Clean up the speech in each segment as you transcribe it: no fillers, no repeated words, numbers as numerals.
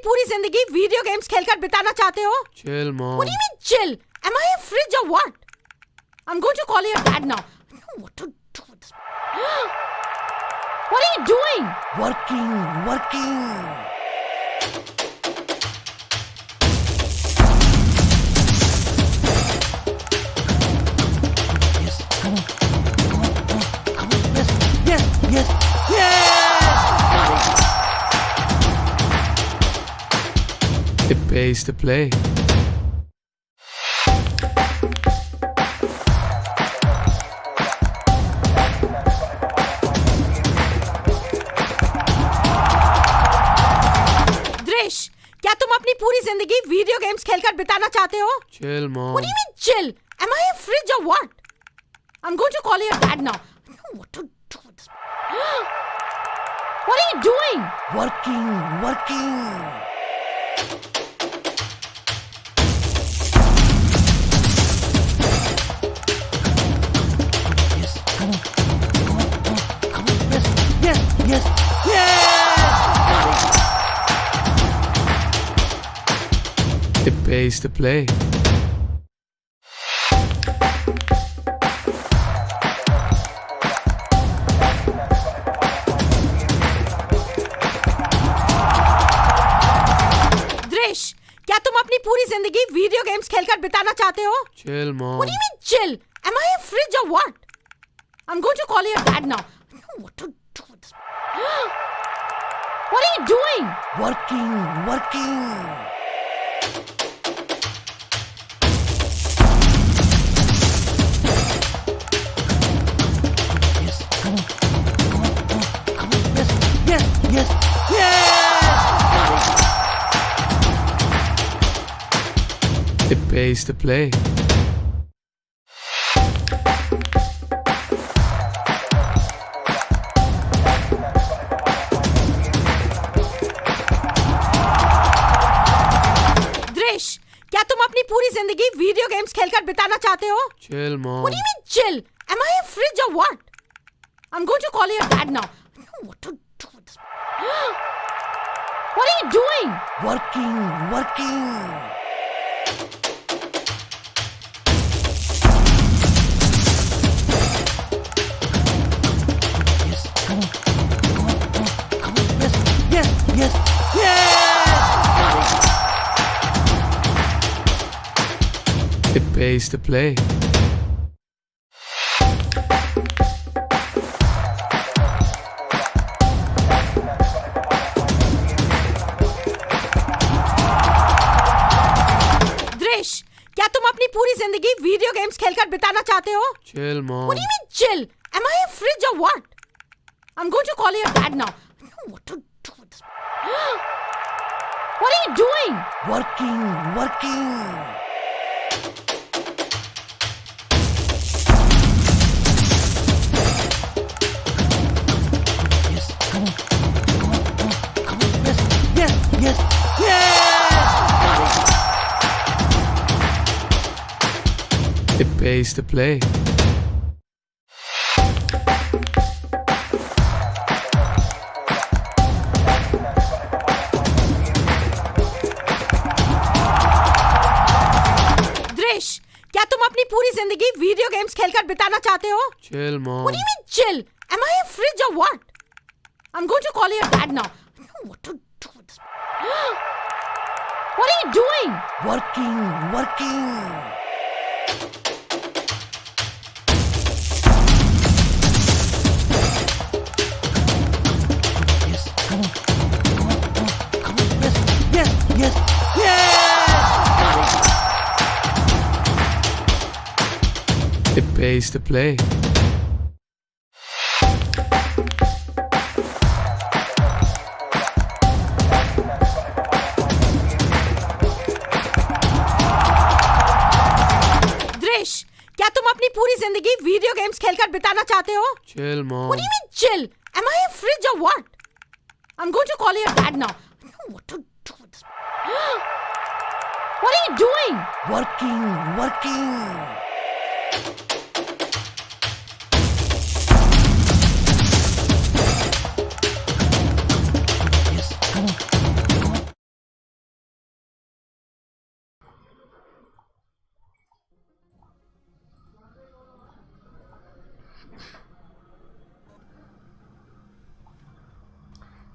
पूरी जिंदगी video games खेलकर बिताना चाहते हो? Chill, Mom. What do you mean chill? Am I a fridge or what? I'm going to call your dad now. I don't know what to do with this. What are you doing? Working. Yes, come on. Yes. It pays to play. दृश, क्या तुम अपनी पूरी जिंदगी video games खेलकर बिताना चाहते हो? Chill, Mom. What do you mean chill? Am I a fridge or what? I'm going to call your dad now. I don't know what to do with this. What are you doing? Working. Yes, come on. Yes. It pays to play. दृश, क्या तुम अपनी पूरी जिंदगी video games खेलकर बिताना चाहते हो? Chill, Mom. What do you mean chill? Am I a fridge or what? I'm going to call your dad now. I don't know what to do with this. What are you doing? Working. Yes, come on. Yes. It pays to play. दृश, क्या तुम अपनी पूरी जिंदगी video games खेलकर बिताना चाहते हो? Chill, Mom. What do you mean chill? Am I a fridge or what? I'm going to call your dad now. I don't know what to do with this. What are you doing? Working. Yes, come on. Yes. It pays to play. दृश, क्या तुम अपनी पूरी जिंदगी video games खेलकर बिताना चाहते हो? Chill, Mom. What do you mean chill? Am I a fridge or what? I'm going to call your dad now. I don't know what to do with this. What are you doing? Working. Yes, come on. Yes. It pays to play. दृश, क्या तुम अपनी पूरी जिंदगी video games खेलकर बिताना चाहते हो? Chill, Mom. What do you mean chill? Am I a fridge or what? I'm going to call your dad now. I don't know what to do with this. What are you doing? Working. Yes, come on. Yes. It pays to play. दृश, क्या तुम अपनी पूरी जिंदगी video games खेलकर बिताना चाहते हो? Chill, Mom. What do you mean chill? Am I a fridge or what? I'm going to call your dad now. I don't know what to do with this. What are you doing? Working.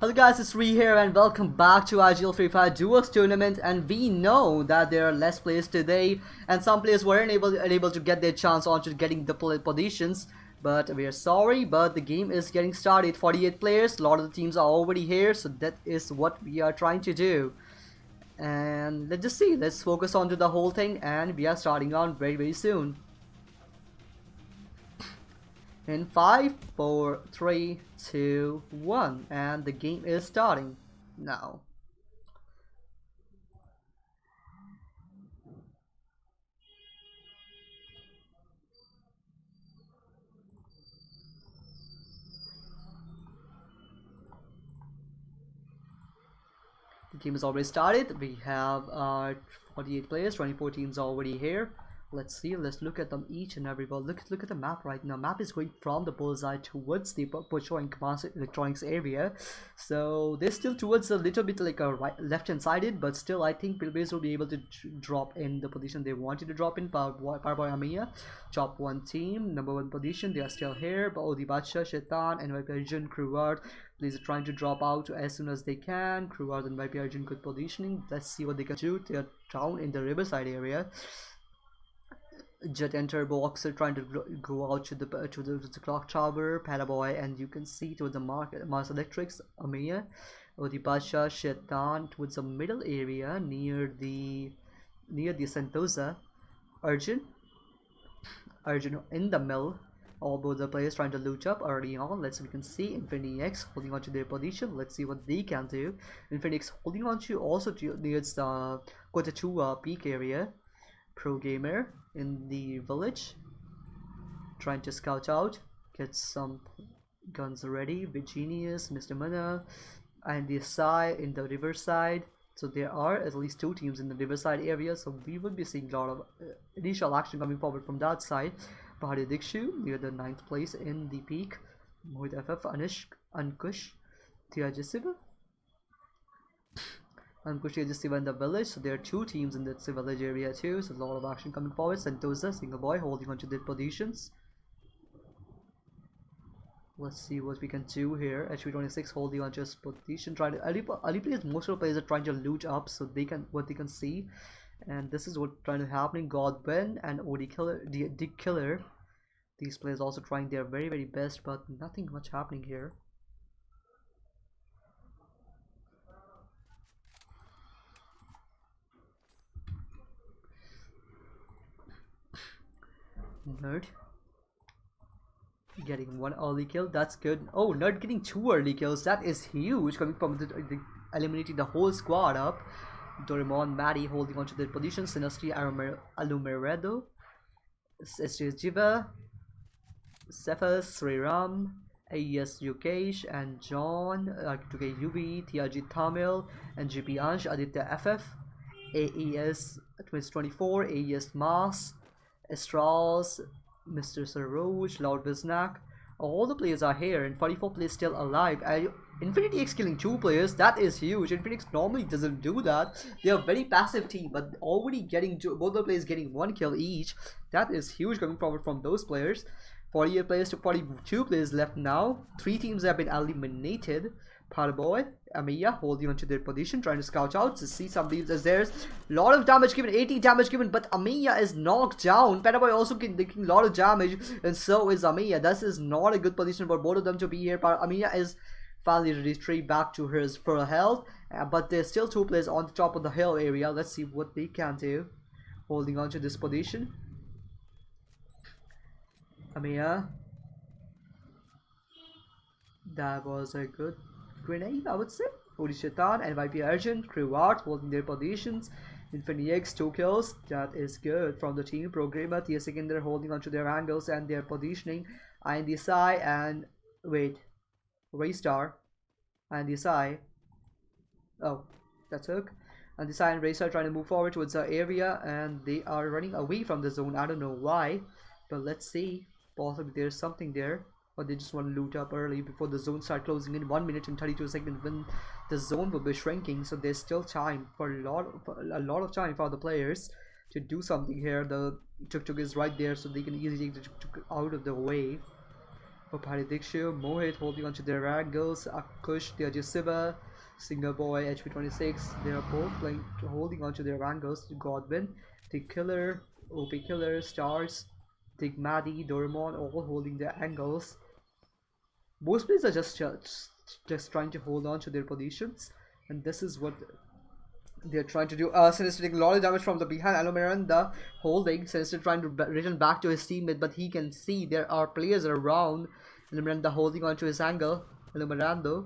Hello guys, it's Ree here and welcome back to IGL Free Fire Duos Tournament. And we know that there are less players today and some players weren't able to get their chance onto getting the positions. But we are sorry, but the game is getting started. 48 players, a lot of the teams are already here, so that is what we are trying to do. And let's just see, let's focus onto the whole thing, and we are starting on very soon. In 5, 4, 3, 2, 1, and the game is starting now. The game is already started. We have 48 players, 24 teams already here. Let's see, let's look at them each and every one. Look at the map right now. Map is going from the bullseye towards the showing command electronics area. So they're still towards a little bit like a left hand sided, but still I think players will be able to drop in the position they wanted to drop in. Powerboy Amiya, top 1 team, number 1 position. They are still here. But Odi Bacha, Shaitan, and Arjun, Creward. Players are trying to drop out as soon as they can. Creward and Arjun good positioning. Let's see what they can do. They are down in the riverside area. Jet and Turbo Boxer trying to go out to the clock tower, Paraboy, and you can see towards the Mars Electrics, Amiya, Odibasha, Shaitan towards the middle area near the Sentosa, Arjun in the mill. All both the players trying to loot up early on. We can see Infinity X holding on to their position. Let's see what they can do. Infinity X holding on to also near the Kota 2 peak area. Pro Gamer in the village trying to scout out, get some guns ready. Virginius, Mr. Mana, and the Sai in the riverside. So there are at least 2 teams in the riverside area, so we will be seeing a lot of initial action coming forward from that side. Bahari Dikshu near the 9th place in the peak. Mohit FF, Ankush, Tiajisiva. Ankush just in the village, so there are 2 teams in the village area too, so a lot of action coming forward. Sentosa, Single Boy holding on to their positions. Let's see what we can do here. HV26 holding on to his position, trying to early players, most of the players are trying to loot up so they can what they can see, and this is what trying to happen. Godwin and OD Killer, Dig Killer, these players also trying their very best, but nothing much happening here. Nerd getting 1 early kill, that's good. Oh, Nerd getting 2 early kills, that is huge, coming from the eliminating the whole squad up. Doraemon, Maddie holding on to their position. Sinastri, Alumeredo, Jiva, Cephas, Sriram, AES Yukesh, and John, Arctic UV, TRG Tamil, and GP Ansh, Aditya FF, AES 2024, AES Mass, Astrals, Mr. Saroj, Lord Biznak. All the players are here and 44 players still alive. Infinity X killing 2 players, that is huge. Infinity X normally doesn't do that. They are a very passive team, but already getting both the players getting 1 kill each. That is huge coming forward from those players. 48 players to 42 players left now. 3 teams have been eliminated. Paraboy, Amiya holding onto their position, trying to scout out to see some leaves as there's a lot of damage given, 80 damage given, but Amiya is knocked down. Paraboy also taking a lot of damage, and so is Amiya. This is not a good position for both of them to be here. Amiya is finally retrieved back to his full health, but there's still 2 players on the top of the hill area. Let's see what they can do, holding on to this position. Amiya, that was a good grenade, I would say. Odishatan and YP Argent, Crew Art holding their positions. Infinity X 2 kills, that is good from the team. Programmer, Tia Secondary holding onto their angles and their positioning. And the Sai and wait, Raystar and the Sai. Oh, that's Hook. And the Sai and Raystar trying to move forward towards the area, and they are running away from the zone. I don't know why, but let's see. Possibly there's something there, or they just want to loot up early before the zone start closing in 1 minute and 32 seconds when the zone will be shrinking. So there's still time for a lot of time for the players to do something here. The tuk-tuk is right there, so they can easily take the tuk-tuk out of the way. Opari Dikshu, Mohit holding onto their angles, Akush, Siva, Singer Boy, HP26, they are both holding onto their angles. Godwin, the Killer, OP Killer, Stars, Dig Maddie, Doraemon, all holding their angles. Most players are just trying to hold on to their positions, and this is what they're trying to do. Sinister taking a lot of damage from the behind. Miranda holding. Sinister trying to return back to his teammate, but he can see there are players around. Miranda holding on to his angle. Miranda.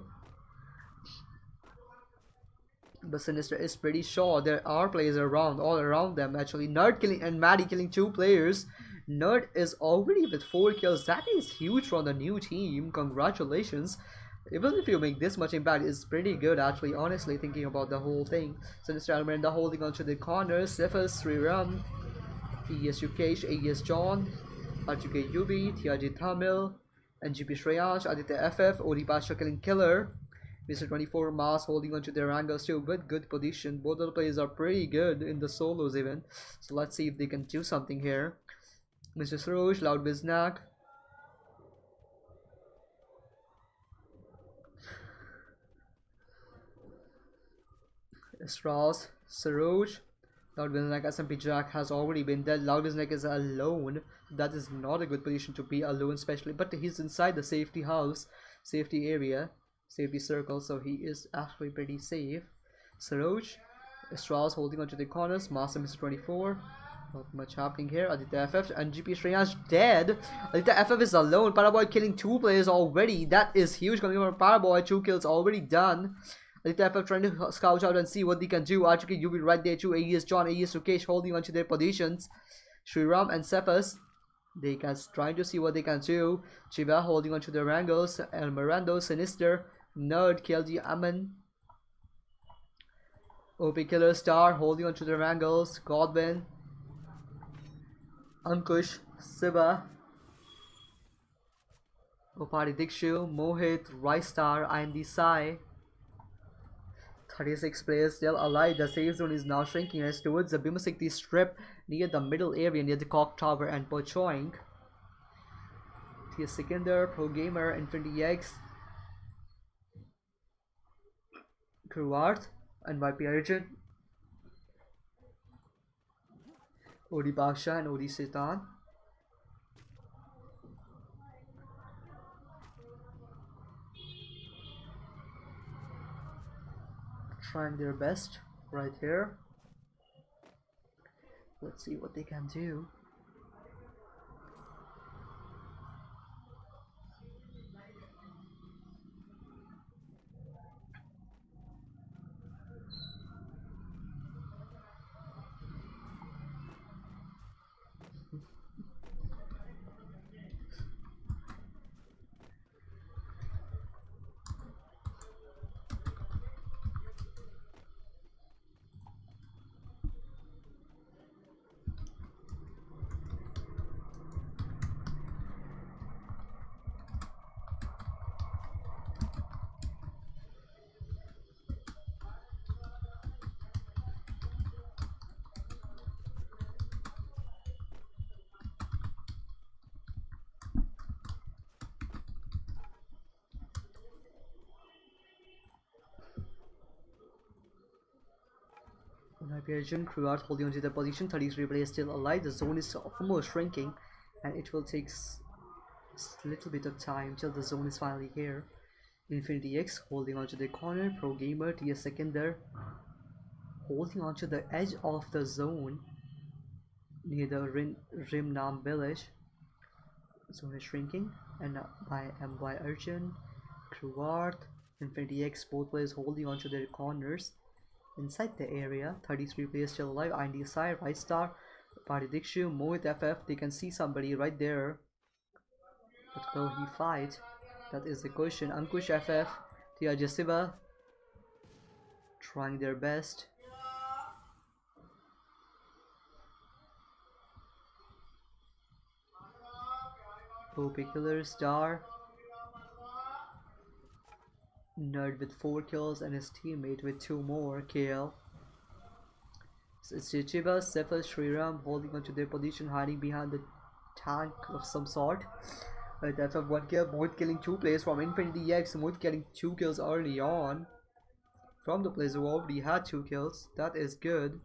But Sinister is pretty sure there are players around, all around them actually. Nerd killing and Maddie killing 2 players. Nerd is already with 4 kills. That is huge from the new team. Congratulations. Even if you make this much impact, it's pretty good actually, honestly, thinking about the whole thing. Sinister Almiranda holding onto the corners. Cephas, Sriram, ES Yukesh, AES John, RGK Yubi, TRG Tamil, NGP Shreyansh, Aditya FF, Odi Pasha killing Killer. Mr. 24 Mars holding onto their angles too with good position. Both of the players are pretty good in the solos even. So let's see if they can do something here. Mr. Saroj, Loud Biznak. Strauss, Saroj, Loud Biznak, SMP Jack has already been dead. Loud Biznak is alone. That is not a good position to be alone, especially. But he's inside the safety house, safety area, safety circle, so he is actually pretty safe. Saroj, Strauss holding onto the corners. Master Mr. 24. Not much happening here. Aditya FF and GP Shreyansh dead. Aditya FF is alone. Paraboy killing 2 players already. That is huge coming from Paraboy. 2 kills already done. Aditya FF trying to scout out and see what they can do. RGK Yubi right there too. AES John, AES Rukesh holding onto their positions. Shriram and Cephas, they can trying to see what they can do. Chiva holding onto their angles. El Mirando, Sinister, Nerd, KLG Aman, OP Killer, Star holding onto their angles. Godwin, Ankush, Siva, Opari Dikshu, Mohit, Rystar, IMD Sai. 36 players still alive. The safe zone is now shrinking as towards the Bimasikti strip near the middle area near the Cock Tower and Pochoing. Tia Sikandar, Pro Gamer, Infinity X, Kruart, and YP Arjun, Odi Baksha and Odi Satan. Trying their best right here. Let's see what they can do. Hyperion Kruart holding onto the position. 33 players still alive. The zone is almost shrinking, and it will take a little bit of time till the zone is finally here. Infinity X holding onto the corner. Pro Gamer, TS Seconder holding onto the edge of the zone near the Rim Nam village. Zone is shrinking, and by MY Urchin, Kruart, Infinity X, both players holding onto their corners. Inside the area, 33 players still alive. IND Sai, Right Star, Party Dikshu, Mohit FF. They can see somebody right there. But will he fight? That is the question. Ankush FF, Tia Jasiva, trying their best. OP Killer, Star, Nerd with 4 kills and his teammate with 2 more. KL. It's Chichiva, Cephas, Sriram holding onto their position, hiding behind the tank of some sort. That's a one kill. Mohit killing 2 players from Infinity X. Mohit getting 2 kills early on from the players who already had 2 kills. That is good.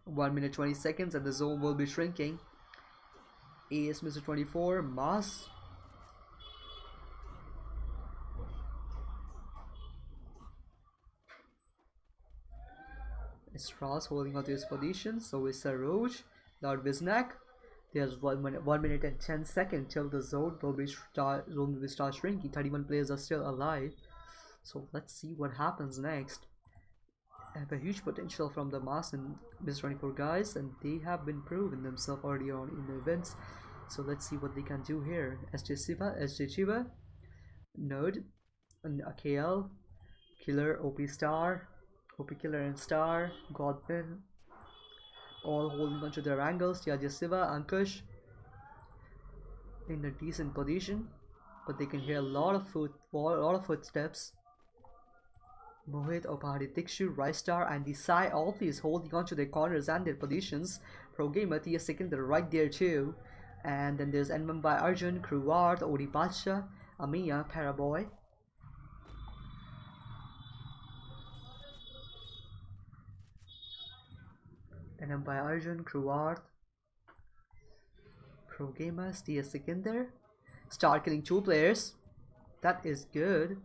1 minute 20 seconds and the zone will be shrinking. AS Mr. 24, Mas. Strauss holding on to his position. So is Sarouj. Lord Viznak. There's 1 minute and 10 seconds till the zone will be start shrinking. 31 players are still alive. So let's see what happens next. I have a huge potential from the Mas and Mr. 24 guys, and they have been proven themselves early on in the events. So let's see what they can do here. SJ Chiba, Nerd, and KL, Killer, OP Star, OP Killer and Star, Godwin, all holding onto their angles. TRJ Siva, Ankush in a decent position, but they can hear a lot of footsteps. Mohit, Opahari Dikshu, Rystar, and the Sai all these holding on to their corners and their positions. Pro Gamer, TS second, they're right there too. And then there's Enman by Arjun, Kruward, Odi Bacha, Amiya, Paraboy. Enman by Arjun, Kruward, Pro Gamers, TS second there. Star killing 2 players. That is good.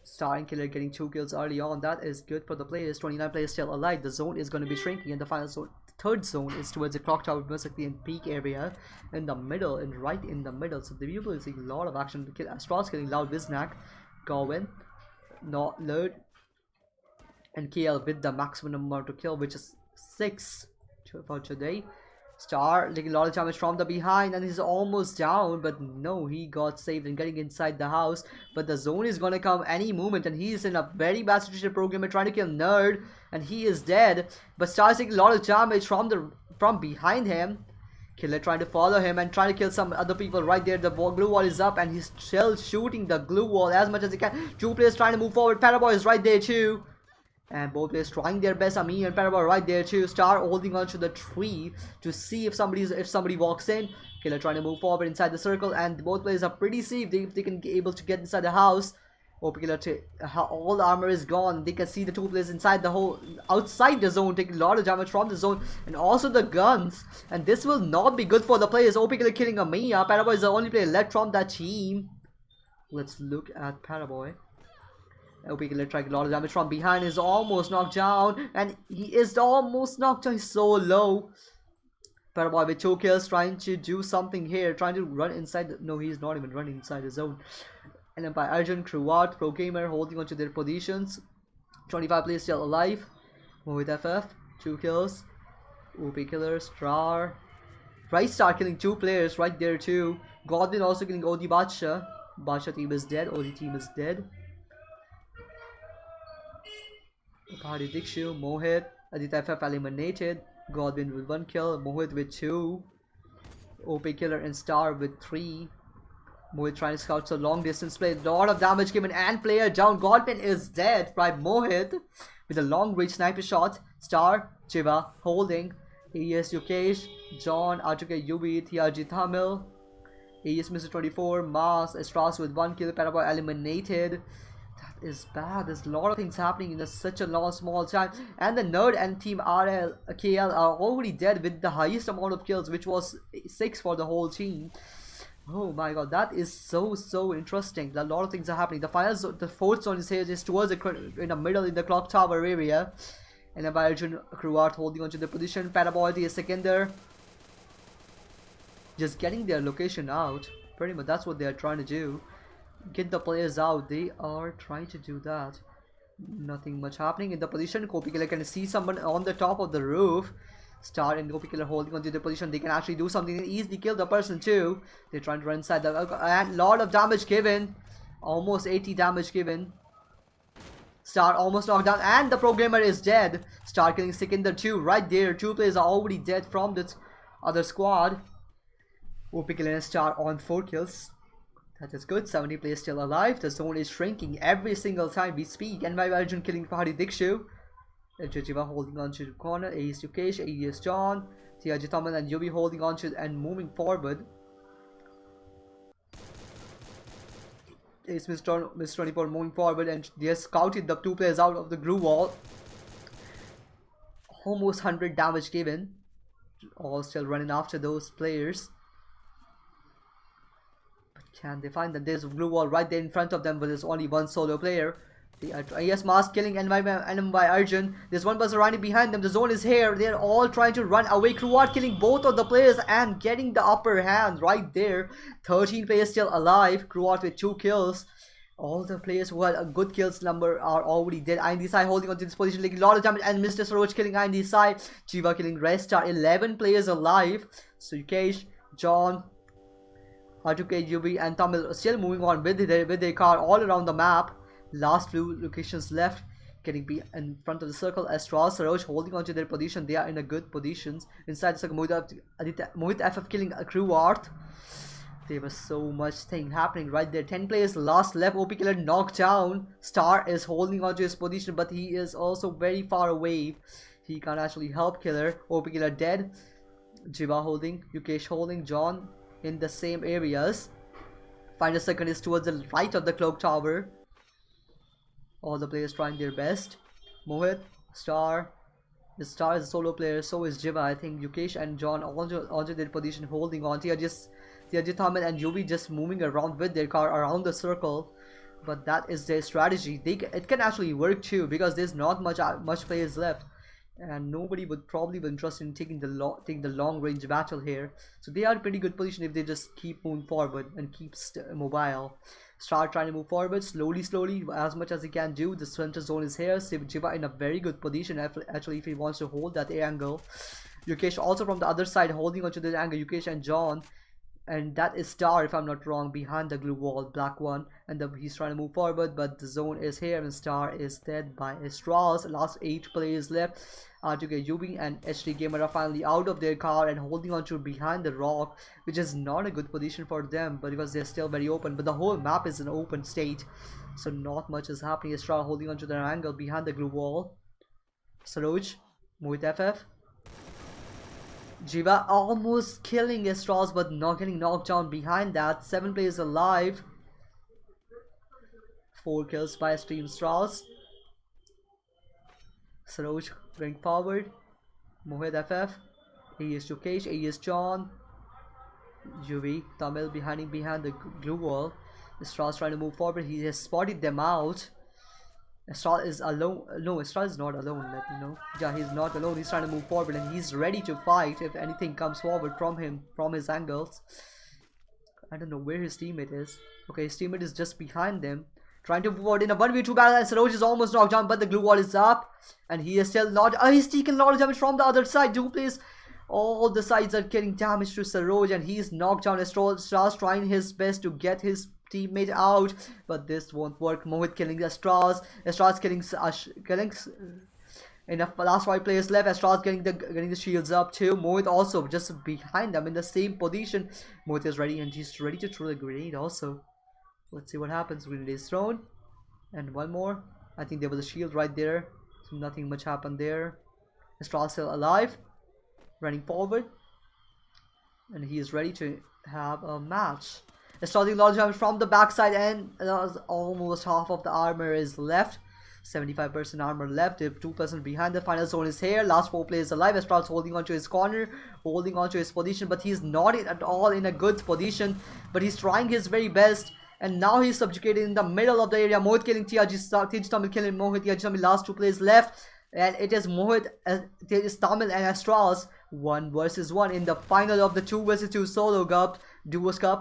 Star and Killer getting 2 kills early on. That is good for the players. 29 players still alive. The zone is going to be shrinking, and the final zone, third zone, is towards the clock tower, basically in peak area, in the middle, and right in the middle. So the people are seeing a lot of action. Strauss getting Loud Viznak, Garwin, Not Lord, and KL with the maximum amount to kill, which is 6 for today. Star taking a lot of damage from the behind, and he's almost down, but no, he got saved and getting inside the house. But the zone is gonna come any moment, and he's in a very bad situation. Programmer trying to kill Nerd, and he is dead. But Star's taking a lot of damage from behind him. Killer trying to follow him and trying to kill some other people right there. The glue wall is up, and he's still shooting the glue wall as much as he can. 2 players trying to move forward. Paraboy is right there too. And both players trying their best. Ami and Paraboy right there too. Star holding onto the tree to see if somebody walks in. Killer trying to move forward inside the circle, and both players are pretty safe if they can be able to get inside the house. OP Killer, all the armor is gone. They can see the 2 players inside outside the zone, taking a lot of damage from the zone, and also the guns. And this will not be good for the players. OP Killer killing Amiya. Paraboy is the only player left from that team. Let's look at Paraboy. OP Killer trying a lot of damage from behind, is almost knocked down, and he is almost knocked down. He's so low. Paraboy with 2 kills, trying to do something here, trying to run inside. No, he's not even running inside the zone. And then by Arjun, Kruward, Pro Gamer holding onto their positions. 25 players still alive. Mohit FF, 2 kills. OP Killer, Star. Rystar killing 2 players right there too. Godwin also killing Odi Bacha. Bacha team is dead, Odi team is dead. Party Dikshu, Mohit, Aditya FF eliminated. Godwin with 1 kill, Mohit with 2. OP Killer and Star with 3. Mohit trying to scout so long distance play. A lot of damage given and player down. Godwin is dead by Mohit with a long range sniper shot. Star, Chiva holding. AES Yukesh, John, R2K UB, TRG Tamil. AES Mr. 24, Mas, Strauss with 1 kill, Paraboy eliminated. That is bad. There's a lot of things happening in such a small time. And the Nerd and Team KL are already dead with the highest amount of kills, which was 6 for the whole team. Oh my god, that is so interesting. A lot of things are happening. The final zone, the 4th zone is here, just towards in the middle in the clock tower area. And then by Arjun Kruward holding onto the position. Paraboy is second there. Just getting their location out. Pretty much that's what they are trying to do. Get the players out. They are trying to do that. Nothing much happening in the position. Kopi Killer can see someone on the top of the roof. Star and Kopi Killer holding onto the position. They can actually do something and easily kill the person too. They're trying to run inside the and lot of damage given. Almost 80 damage given. Star almost knocked down, and the programmer is dead. Star killing Sikander too. Right there. 2 players are already dead from this other squad. OP Killer and Star on 4 kills. That is good. 70 players still alive. The zone is shrinking every single time we speak. And by Arjun killing Pahari Dikshu. Jiva holding on to the corner. AES Yukesh, AES John, TRG Tamil and Yubi holding on to and moving forward. It's Mr. 24 moving forward, and they have scouted the 2 players out of the glue wall. Almost 100 damage given. All still running after those players. But can they find them? There's a glue wall right there in front of them, but there's only one solo player. Yes, mass killing enemy by Arjun. There's one person running behind them. The zone is here. They're all trying to run away. Cruart killing both of the players and getting the upper hand right there. 13 players still alive. Cruart with 2 kills. All the players who had a good kills number are already dead. INDSI holding on to this position, taking a lot of damage, and Mr. Saroj killing INDSI. Jiva killing Restar. 11 players alive. So Yukesh, John, R2K, UV, and Tamil are still moving on with their car all around the map. Last few locations left, getting in front of the circle. Astral, Saroj holding on to their position. They are in a good positions. Inside the circle, Mohit FF killing a crew art. There was so much thing happening right there. 10 players last left. OP Killer knocked down. Star is holding on to his position, but he is also very far away. He can't actually help Killer. OP Killer dead. Jiva holding, Yukesh holding, John in the same areas. Final second is towards the right of the clock tower. All the players trying their best. Mohit, Star. The Star is a solo player, so is Jiva. I think Yukesh and John onto their position, holding on. Tiajit Ahmed and Yubi just moving around with their car around the circle. But that is their strategy. It can actually work too, because there's not much players left. And nobody would probably be interested in taking the long range battle here. So they are in pretty good position if they just keep moving forward and keep mobile. Start trying to move forward slowly, as much as he can do. The center zone is here. Jiva in a very good position actually if he wants to hold that angle. Yukesh also from the other side holding onto the angle. Yukesh and John. And that is Star, if I'm not wrong, behind the glue wall, black one. And he's trying to move forward, but the zone is here and Star is dead by Astrals. Last 8 players left. R2K, Yubi and HD Gamer are finally out of their car and holding on to behind the rock, which is not a good position for them, but because they're still very open. But the whole map is an open state, so not much is happening. Astral holding on to their angle behind the glue wall. Saroj, Mohit FF. Jiva almost killing Astrals, but not getting knocked down behind that. 7 players alive. 4 kills by Stream Astrals. Saroj going forward. Mohit FF. He is Yukesh. He is John. Juvi, Tamil behind the glue wall. Astrals trying to move forward. He has spotted them out. Astral is alone. No, Astral is not alone. Let me know. Yeah, he's not alone. He's trying to move forward and he's ready to fight if anything comes forward from him, from his angles. I don't know where his teammate is. Okay, his teammate is just behind them, trying to move forward in a 1v2 battle. And Saroj is almost knocked down, but the glue wall is up, and he is still not. He's taking a lot of damage from the other side. Two players, all the sides are getting damage to Saroj, and he's knocked down. Astral's trying his best to get his teammate out, but this won't work. Mohit killing Astrals killing in the last 5 players left. Astrals getting the shields up too. Mohit also just behind them in the same position. Mohit is ready and he's ready to throw the grenade also. Let's see what happens. Grenade is thrown, and one more. I think there was a shield right there, so nothing much happened there. Astrals still alive, running forward, and he is ready to have a match. Starting large damage from the backside, and almost half of the armor is left. 75% armor left. If 2% behind, the final zone is here. Last 4 players alive. Astral's holding onto his corner, holding onto his position, but he's not at all in a good position. But he's trying his very best, and now he's subjugated in the middle of the area. Mohit killing Tiajit Tamil killing Mohit. Tiajit Tamil, last 2 players left, and it is Mohit, Tiajit Tamil and Astrals 1 versus 1 in the final of the 2 versus 2 solo cup duos cup.